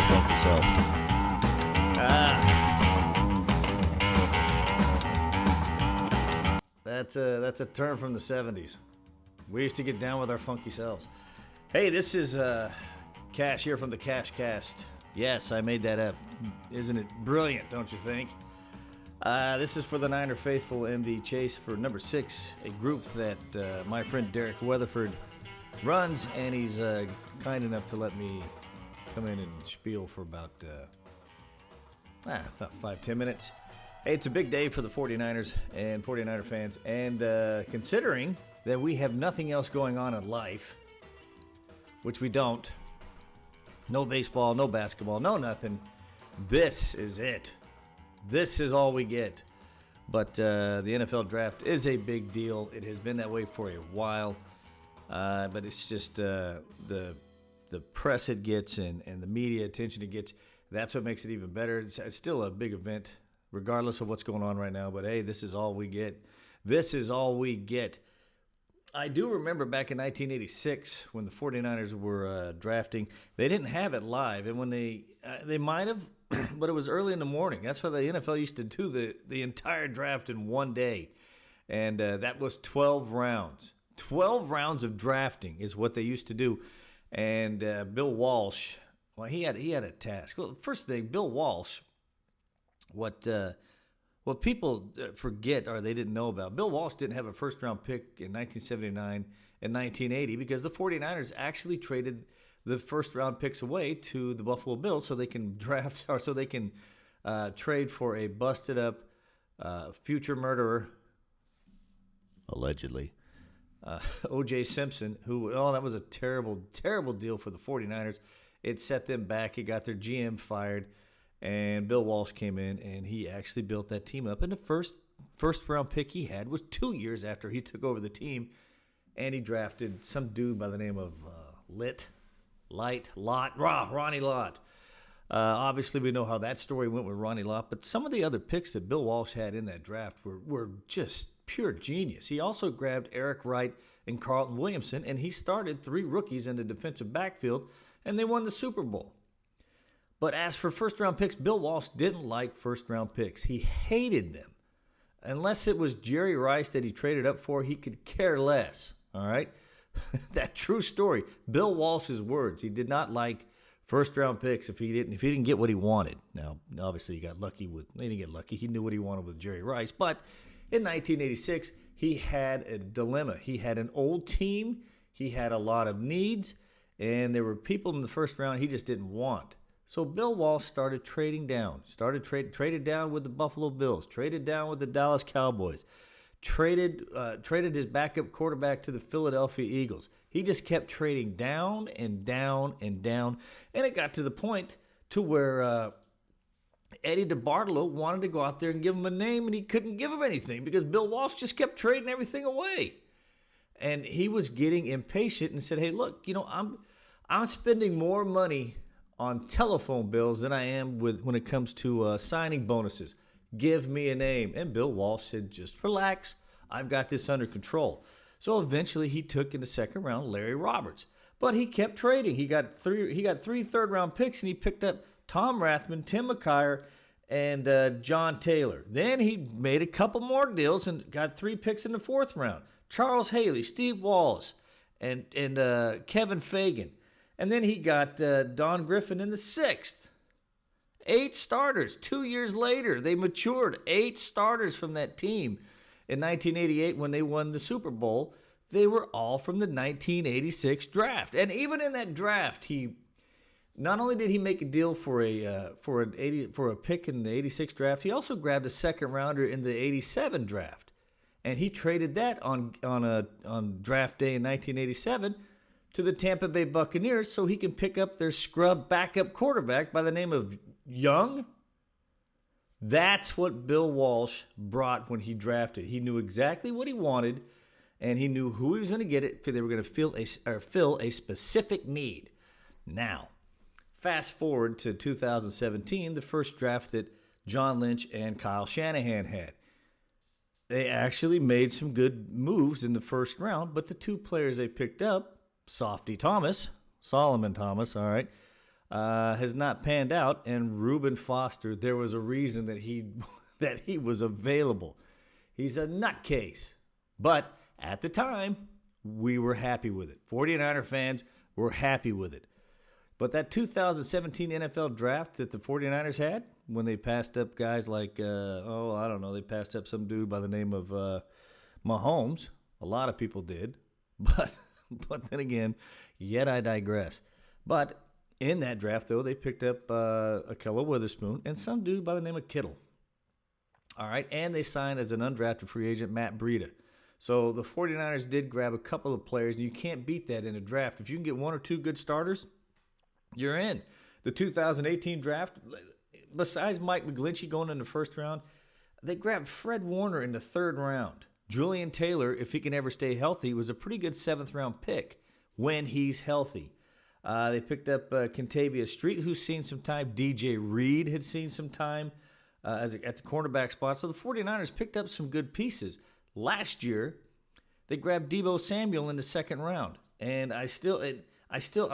funky self. That's a term from the 70s. We used to get down with our funky selves. Hey, this is Cash here from the Cash Cast. Yes, I made that up. Isn't it brilliant, don't you think? This is for the Niner faithful in the chase for number 6, a group that my friend Derek Weatherford runs, and he's kind enough to let me come in and spiel for about 5-10 minutes. Hey, it's a big day for the 49ers and 49er fans, and considering that we have nothing else going on in life, which we don't, no baseball, no basketball, no nothing, this is it. This is all we get. But the NFL draft is a big deal. It has been that way for a while. But it's just the press it gets and the media attention it gets. That's what makes it even better. It's still a big event, regardless of what's going on right now. But, hey, this is all we get. This is all we get. I do remember back in 1986 when the 49ers were drafting, they didn't have it live. And when they might have, but it was early in the morning. That's why the NFL used to do the entire draft in one day. And that was 12 rounds. 12 rounds of drafting is what they used to do. And Bill Walsh, well, he had a task. Well, first thing, Bill Walsh, what people forget or they didn't know about, Bill Walsh didn't have a first-round pick in 1979 and 1980 because the 49ers actually traded the first-round picks away to the Buffalo Bills so they can draft or so they can trade for a busted-up future murderer, allegedly, O.J. Simpson, that was a terrible, terrible deal for the 49ers. It set them back. It got their GM fired. And Bill Walsh came in, and he actually built that team up. And the first-round pick he had was 2 years after he took over the team, and he drafted some dude by the name of Ronnie Lott. Obviously, we know how that story went with Ronnie Lott, but some of the other picks that Bill Walsh had in that draft were just pure genius. He also grabbed Eric Wright and Carlton Williamson, and he started 3 rookies in the defensive backfield, and they won the Super Bowl. But as for first-round picks, Bill Walsh didn't like first-round picks. He hated them. Unless it was Jerry Rice that he traded up for, he could care less. All right? That true story. Bill Walsh's words. He did not like first-round picks if he didn't get what he wanted. Now, obviously, he got lucky he didn't get lucky. He knew what he wanted with Jerry Rice. But in 1986, he had a dilemma. He had an old team. He had a lot of needs. And there were people in the first round he just didn't want. So Bill Walsh started trading down. Traded down with the Buffalo Bills. Traded down with the Dallas Cowboys. Traded his backup quarterback to the Philadelphia Eagles. He just kept trading down and down and down. And it got to the point to where Eddie DeBartolo wanted to go out there and give him a name, and he couldn't give him anything because Bill Walsh just kept trading everything away. And he was getting impatient and said, hey, look, I'm spending more money on telephone bills than I am when it comes to signing bonuses. Give me a name. And Bill Walsh said, just relax. I've got this under control. So eventually he took in the second round Larry Roberts. But he kept trading. He got three third-round picks, and he picked up Tom Rathman, Tim McKyer, and John Taylor. Then he made a couple more deals and got 3 picks in the fourth round. Charles Haley, Steve Wallace, and Kevin Fagan. And then he got Don Griffin in the 6th. 8 starters. 2 years later, they matured. 8 starters from that team. In 1988, when they won the Super Bowl, they were all from the 1986 draft. And even in that draft, he not only did he make a deal for a pick in the 86 draft, he also grabbed a second rounder in the 87 draft. And he traded that on draft day in 1987 to the Tampa Bay Buccaneers so he can pick up their scrub backup quarterback by the name of Young. That's what Bill Walsh brought when he drafted. He knew exactly what he wanted, and he knew who he was going to get it because they were going to fill a specific need. Now, fast forward to 2017, the first draft that John Lynch and Kyle Shanahan had. They actually made some good moves in the first round, but the 2 players they picked up, Solomon Thomas, all right, has not panned out. And Reuben Foster, there was a reason that he that he was available. He's a nutcase. But at the time, we were happy with it. 49er fans were happy with it. But that 2017 NFL draft that the 49ers had, when they passed up guys like, they passed up some dude by the name of Mahomes. A lot of people did. But then again, yet I digress. But in that draft, though, they picked up Ahkello Witherspoon and some dude by the name of Kittle. All right, and they signed as an undrafted free agent Matt Breida. So the 49ers did grab a couple of players, and you can't beat that in a draft. If you can get one or two good starters, you're in. The 2018 draft, besides Mike McGlinchey going in the first round, they grabbed Fred Warner in the third round. Julian Taylor, if he can ever stay healthy, was a pretty good seventh-round pick when he's healthy. They picked up Kentavious Street, who's seen some time. DJ Reed had seen some time at the cornerback spot. So the 49ers picked up some good pieces. Last year, they grabbed Deebo Samuel in the second round. And I'm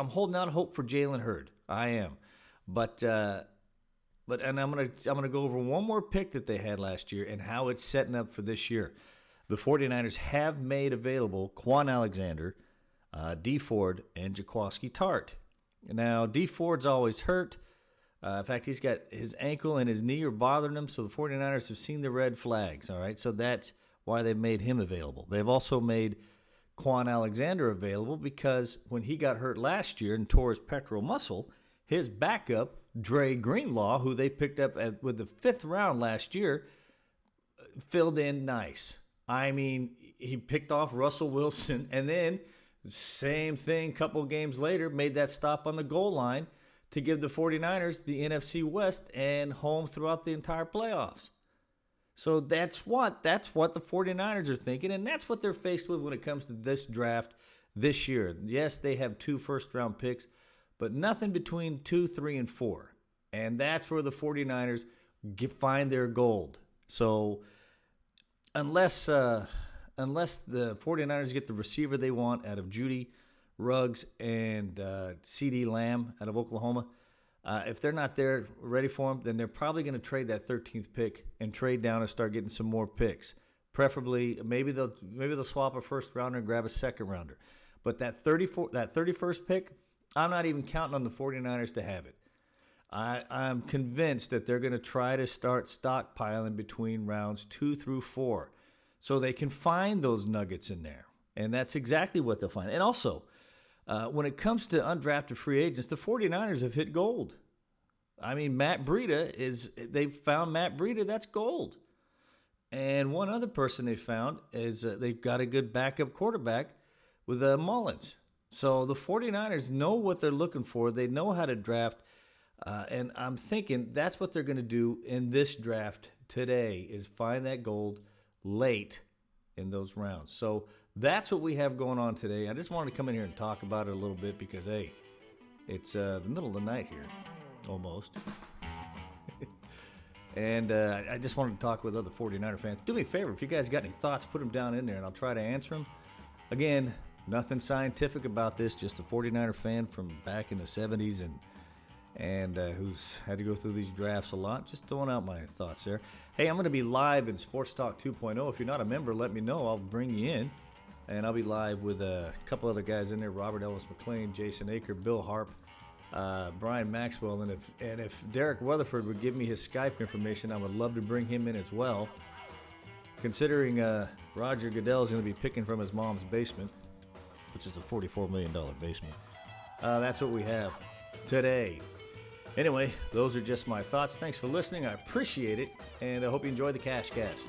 holding out hope for Jalen Hurd. I am. But I'm gonna go over one more pick that they had last year and how it's setting up for this year. The 49ers have made available Quan Alexander, D. Ford, and Jaquiski Tart. Now, D. Ford's always hurt. In fact, he's got his ankle and his knee are bothering him, so the 49ers have seen the red flags, all right? So that's why they made him available. They've also made Quan Alexander available because when he got hurt last year and tore his pectoral muscle, his backup, Dre Greenlaw, who they picked up with the 5th round last year, filled in nice. I mean, he picked off Russell Wilson, and then same thing, couple games later, made that stop on the goal line to give the 49ers the NFC West and home throughout the entire playoffs. So that's what the 49ers are thinking, and that's what they're faced with when it comes to this draft this year. Yes, they have 2 first-round picks, but nothing between 2, 3, and 4. And that's where the 49ers find their gold. So unless the 49ers get the receiver they want out of Judy, Ruggs, and CeeDee Lamb out of Oklahoma, if they're not there ready for them, then they're probably going to trade that 13th pick and trade down and start getting some more picks. Preferably, maybe they'll swap a first rounder and grab a second rounder. But that 31st pick, I'm not even counting on the 49ers to have it. I'm convinced that they're going to try to start stockpiling between rounds 2 through 4 so they can find those nuggets in there. And that's exactly what they'll find. And also, when it comes to undrafted free agents, the 49ers have hit gold. I mean, they've found Matt Breida, that's gold. And one other person they found is they've got a good backup quarterback with Mullins. So the 49ers know what they're looking for. They know how to draft. And I'm thinking that's what they're going to do in this draft today is find that gold late in those rounds. So that's what we have going on today. I just wanted to come in here and talk about it a little bit because, hey, it's the middle of the night here, almost. And I just wanted to talk with other 49er fans. Do me a favor, if you guys got any thoughts, put them down in there, and I'll try to answer them. Again, nothing scientific about this, just a 49er fan from back in the 70s and who's had to go through these drafts a lot. Just throwing out my thoughts there. Hey, I'm going to be live in Sports Talk 2.0. If you're not a member, let me know. I'll bring you in. And I'll be live with a couple other guys in there, Robert Ellis McLean, Jason Aker, Bill Harp, Brian Maxwell. And if Derek Weatherford would give me his Skype information, I would love to bring him in as well. Considering Roger Goodell is going to be picking from his mom's basement, which is a $44 million basement. That's what we have today. Anyway, those are just my thoughts. Thanks for listening. I appreciate it, and I hope you enjoy the Cash Cast.